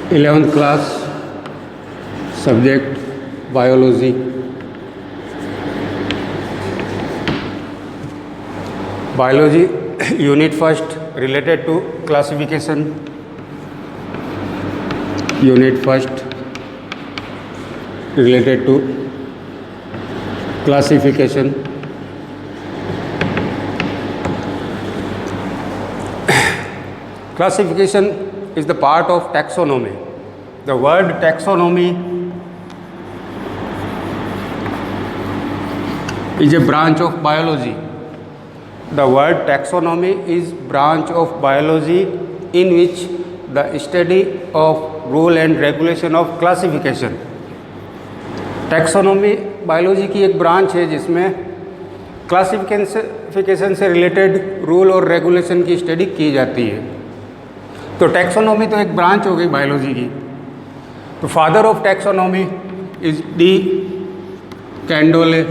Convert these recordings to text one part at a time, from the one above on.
11th class, subject biology. Biology unit first related to classification. Unit first related to classification. Classification is the part of taxonomy. The word taxonomy is a branch of biology. The word taxonomy is branch of biology in which the study of rule and regulation of classification. Taxonomy biology की एक branch है जिसमें classification से related rule और regulation की study की जाती है। तो टैक्सोनॉमी तो एक ब्रांच हो गई बायोलॉजी की। तो father of taxonomy is de Candolle.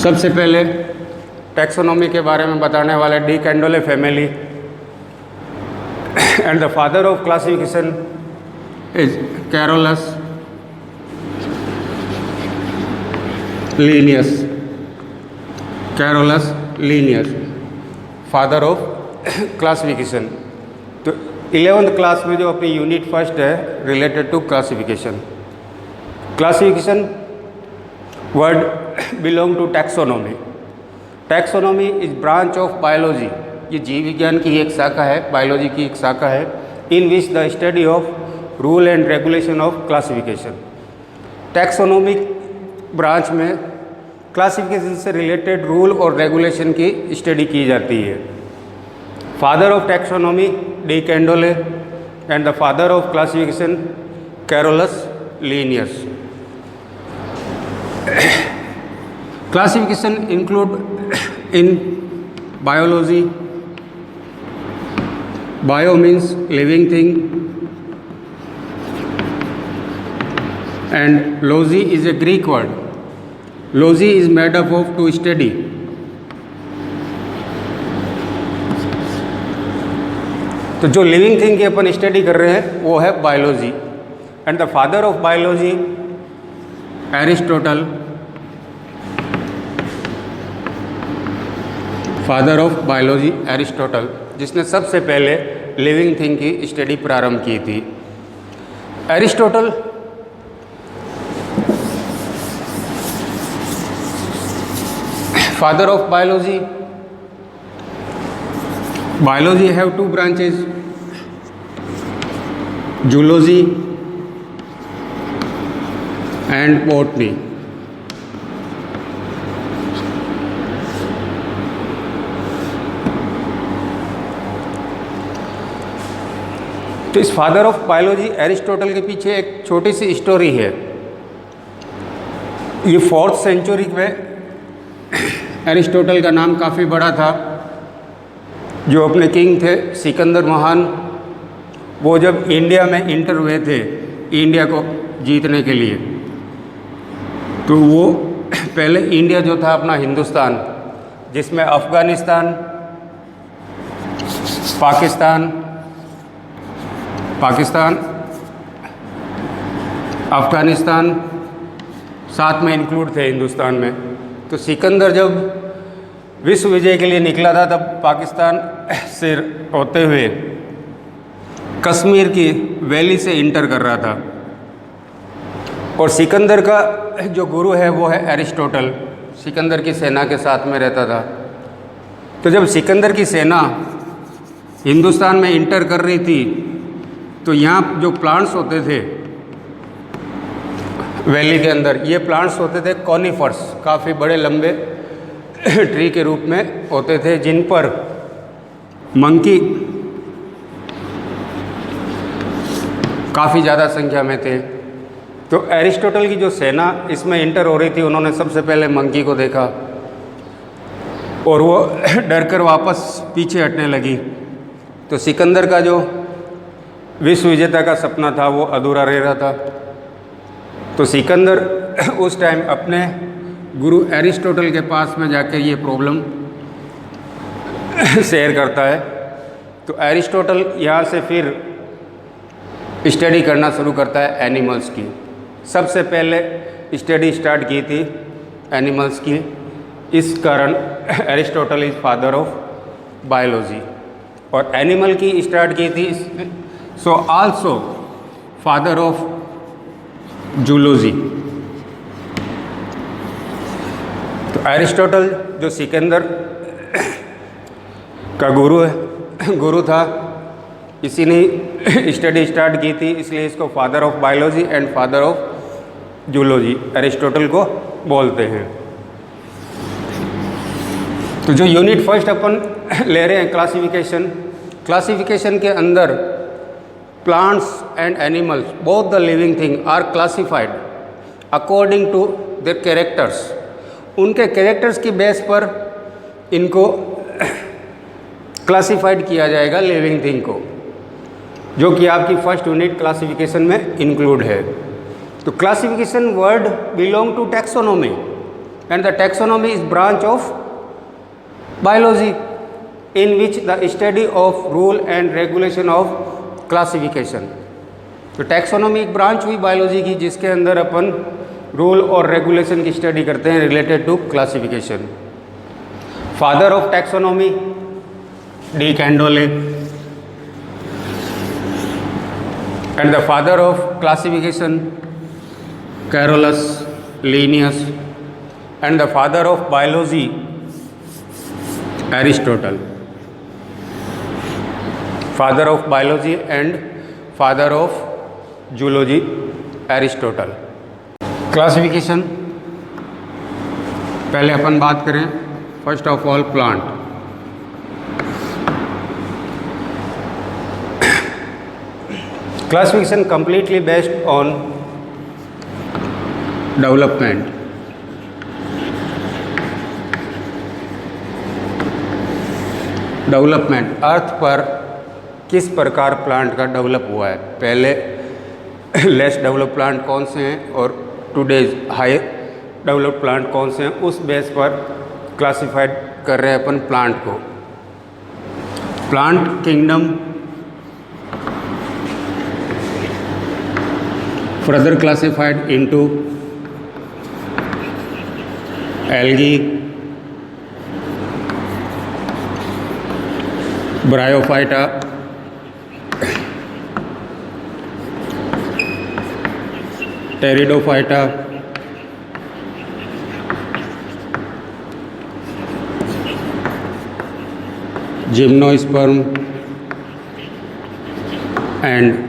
सबसे पहले टैक्सोनॉमी के बारे में बताने वाले de Candolle family. And the father of classification is Carolus Linnaeus. Carolus Linnaeus, father of classification. तो 11th क्लास में जो अपनी यूनिट फर्स्ट है related to classification. Classification word belong to taxonomy. Taxonomy is branch of biology. ये जीव विज्ञान की एक शाखा है, बायोलॉजी की एक शाखा है, in which the study of rule and regulation of classification. Taxonomic branch में क्लासिफिकेशन से रिलेटेड रूल और रेगुलेशन की स्टडी की जाती है। Father of taxonomy de Candolle and the father of classification Carolus Linnaeus. Classification include in biology, bio means living thing and logy is a Greek word. Logy is made up of to study. तो जो living thing की अपन study कर रहे हैं वो है biology. And the father of biology Aristotle. Father of biology Aristotle, जिसने सबसे पहले लिविंग थिंग की स्टडी प्रारंभ की थी। Aristotle father of biology. Biology have two branches, zoology and botany. तो इस फादर ऑफ बायोलॉजी एरिस्टोटल के पीछे एक छोटी सी स्टोरी है। ये 4th सेंचुरी में एरिस्टोटल का नाम काफ़ी बड़ा था। जो अपने किंग थे सिकंदर महान, वो जब इंडिया में इंटर हुए थे इंडिया को जीतने के लिए, तो वो पहले इंडिया जो था अपना हिंदुस्तान, जिसमें अफ़गानिस्तान, पाकिस्तान, अफ़गानिस्तान साथ में इंक्लूड थे हिंदुस्तान में। तो सिकंदर जब विश्व विजय के लिए निकला था तब पाकिस्तान से होते हुए कश्मीर की वैली से इंटर कर रहा था। और सिकंदर का जो गुरु है वो है एरिस्टोटल। सिकंदर की सेना के साथ में रहता था। तो जब सिकंदर की सेना हिंदुस्तान में इंटर कर रही थी तो यहाँ जो प्लांट्स होते थे वैली के अंदर, ये प्लांट्स होते थे कॉनिफर्स, काफ़ी बड़े लंबे ट्री के रूप में होते थे, जिन पर मंकी काफ़ी ज़्यादा संख्या में थे। तो एरिस्टोटल की जो सेना इसमें इंटर हो रही थी, उन्होंने सबसे पहले मंकी को देखा और वो डर कर वापस पीछे हटने लगी। तो सिकंदर का जो विश्व विजेता का सपना था वो अधूरा रह रहा था। तो सिकंदर उस टाइम अपने गुरु एरिस्टोटल के पास में जाकर ये प्रॉब्लम शेयर करता है तो एरिस्टोटल यहाँ से फिर स्टडी करना शुरू करता है एनिमल्स की। सबसे पहले स्टडी स्टार्ट की थी एनिमल्स की, इस कारण Aristotle is father of biology. और एनिमल की स्टार्ट की थी so also father of zoology. तो एरिस्टोटल जो सिकंदर का गुरु था, इसी ने स्टडी स्टार्ट की थी, इसलिए इसको father of biology and father of zoology Aristotle को बोलते हैं। तो जो यूनिट फर्स्ट अपन ले रहे हैं क्लासिफिकेशन के अंदर plants and animals both the living thing are classified according to their characters. उनके कैरेक्टर्स की बेस पर इनको क्लासिफाइड किया जाएगा लिविंग थिंग को, जो कि आपकी फर्स्ट यूनिट क्लासिफिकेशन में इंक्लूड है। तो classification word belong to taxonomy and the taxonomy is branch of biology in which the study of rule and regulation of classification. तो टैक्सोनॉमी एक ब्रांच हुई बायोलॉजी की, जिसके अंदर अपन रूल और रेगुलेशन की स्टडी करते हैं related to classification. Father of taxonomy de Candolle and the father of classification Carolus Linnaeus and the father of biology Aristotle. Father of biology and father of zoology Aristotle. Classification पहले अपन बात करें first of all plant. Classification completely based on development। Development earth पर किस प्रकार plant का develop हुआ है, पहले लेस डेवलप प्लांट कौन से हैं और टुडेज हाई डेवलप प्लांट कौन से हैं, उस बेस पर क्लासिफाइड कर रहे हैं अपन प्लांट को। Plant kingdom further classified into algae, bryophyta, pteridophyta, gymnosperm and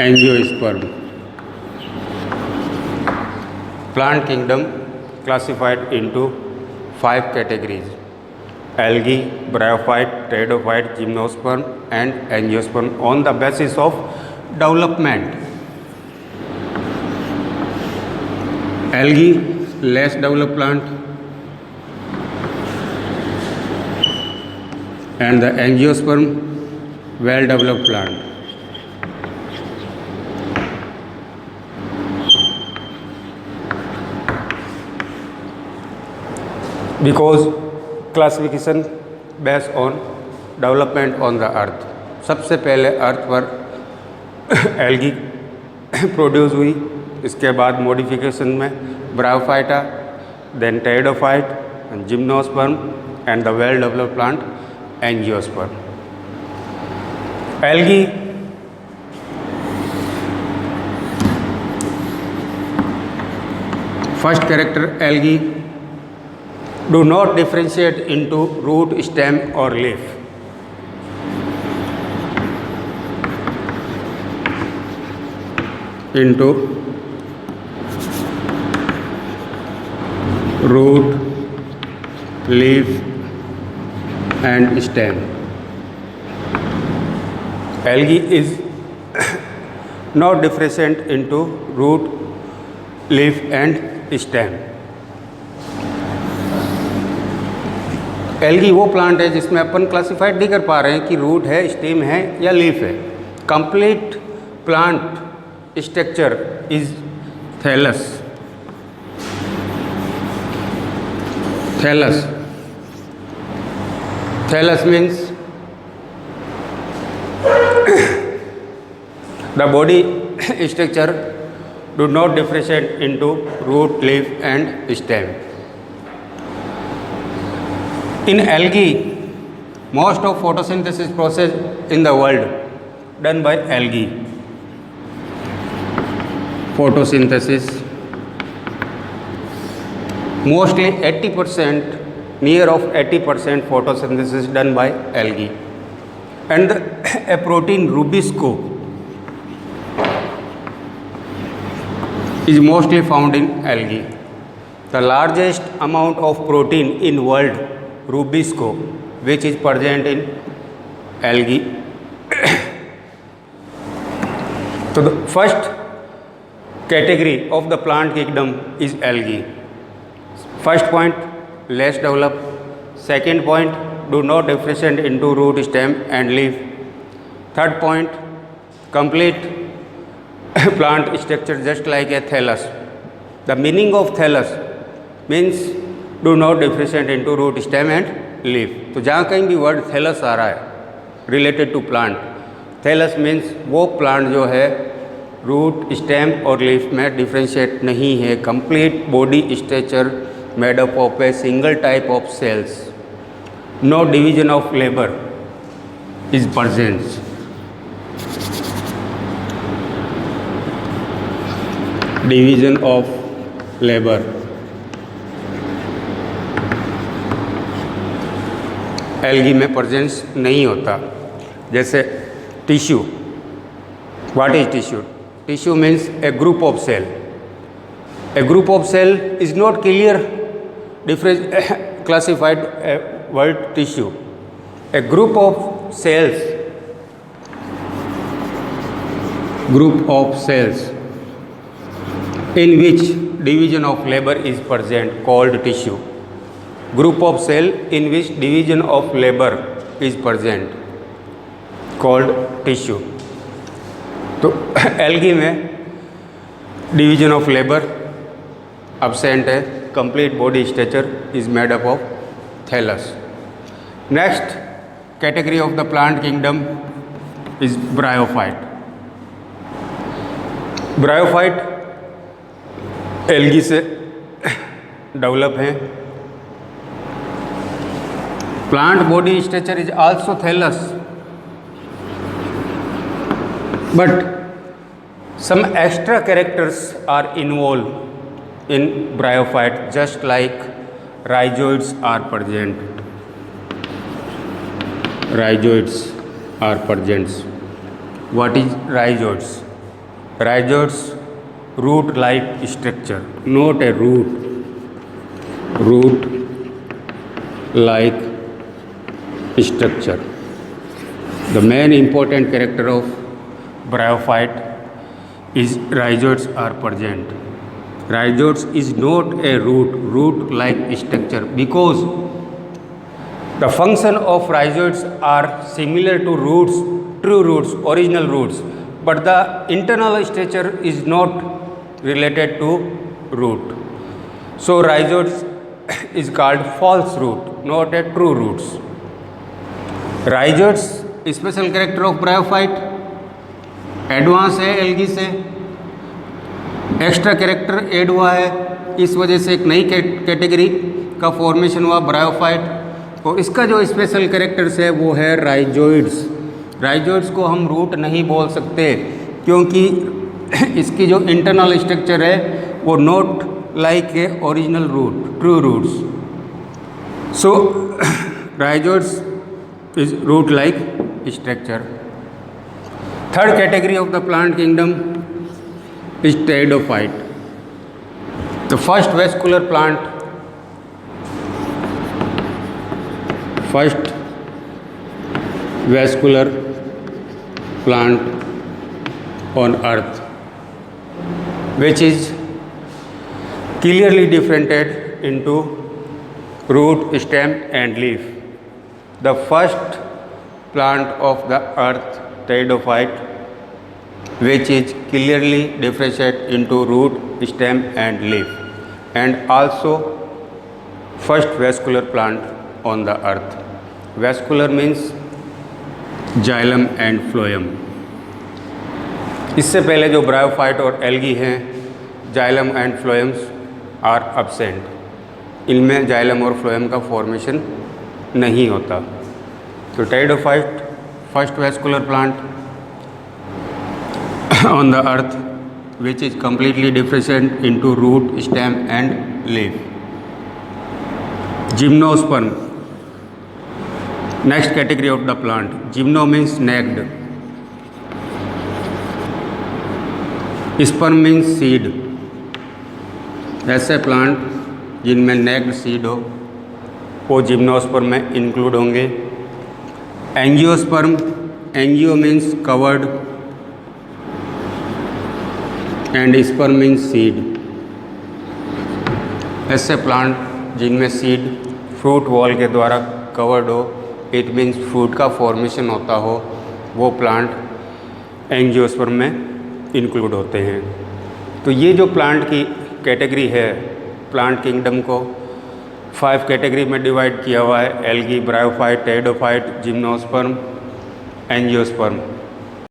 angiosperm. Plant kingdom classified into 5 categories: algae, bryophyte, pteridophyte, gymnosperm and angiosperm on the basis of development. Algae, less developed plant, and the angiosperm, well developed plant. Because classification based on development on the earth, सबसे पहले अर्थ पर algae produce हुई, इसके बाद modification में bryophyta, then pteridophyte, gymnosperm and the well developed plant angiosperm. Algae first character, algae do not differentiate into root, stem or leaf. Into root, leaf and stem. Algae is not differentiate into root, leaf and stem. Algae वो plant है जिसमें अपन classified नहीं कर पा रहे हैं कि root है, स्टेम है या लीफ है। Complete plant structure is thallus. Thallus means the body structure do not differentiate into root, leaf and stem. In algae, most of photosynthesis process in the world done by algae. Photosynthesis, mostly 80%, near of 80% photosynthesis done by algae. And a protein rubisco is mostly found in algae. The largest amount of protein in world, rubisco, which is present in algae. So the first category of the plant kingdom is algae. First point, less developed. Second point, do not differentiate into root, stem and leaf. Third point, complete plant structure just like a thallus. The meaning of thallus means do not differentiate into root, stem and leaf. तो जहाँ कहीं भी word thallus आ रहा है related to plant, thallus means वो plant जो है रूट, स्टेम और लीफ में डिफ्रेंशिएट नहीं है. Complete body structure made up of a single type of cells. No division of labour is present. Division of labour, algae में presence नहीं होता. जैसे tissue, what is tissue? Tissue means a group of cell. A group of cell is not clear different classified word tissue. A group of cells, group of cells in which division of labor is present called tissue. Group of cell in which division of labor is present called tissue. तो algae में division of labour absent है. Complete body structure is made up of thallus. Next category of the plant kingdom is bryophyte. Bryophyte algae से develop हैं. Plant body structure is also thallus, but some extra characters are involve in bryophyte just like rhizoids are present. Rhizoids are present. What is rhizoids? Rhizoids root-like structure, not a root. Root-like structure. The main important character of bryophyte is rhizoids are present. Rhizoids is not a root-like structure because the function of rhizoids are similar to roots, true roots, original roots, but the internal structure is not related to root. So rhizoids is called false root, not a true roots. Rhizoids special character of bryophyte, advance है algae से, extra character add हुआ है, इस वजह से एक नई category का फॉर्मेशन हुआ ब्रायोफाइट. और इसका जो स्पेशल कैरेक्टर्स है वो है राइजोइड्स. राइजोइड्स को हम रूट नहीं बोल सकते क्योंकि इसकी जो इंटरनल स्ट्रक्चर है वो not like a original root, true roots. So rhizoids is root like structure. Third category of the plant kingdom is pteridophyte. The first vascular plant on earth which is clearly differentiated into root, stem and leaf. The first plant of the earth, pteridophyte, which is clearly differentiated into root, stem and leaf, and also first vascular plant on the earth. Vascular means xylem and phloem. इससे पहले जो bryophyte और algae हैं, xylem and phloems are absent. इनमें xylem और phloem का formation नहीं होता। तो pteridophyte first vascular plant on the earth which is completely differentiated into root, stem and leaf. Gymnosperm, next category of the plant. Gymno means necked, sperm means seed। ऐसे plant जिनमें naked seed हो वो gymnosperm में include होंगे। Angiosperm, angio means covered and sperm means seed. ऐसे plant जिनमें seed fruit wall के द्वारा कवर्ड हो, इट मीन्स फ्रूट का फॉर्मेशन होता हो, वो प्लांट एंजियोस्पर्म में इंक्लूड होते हैं। तो ये जो प्लांट की कैटेगरी है, प्लांट किंगडम को 5 कैटेगरी में डिवाइड किया हुआ है। Algae, bryophyte, pteridophyte, gymnosperm, angiosperm.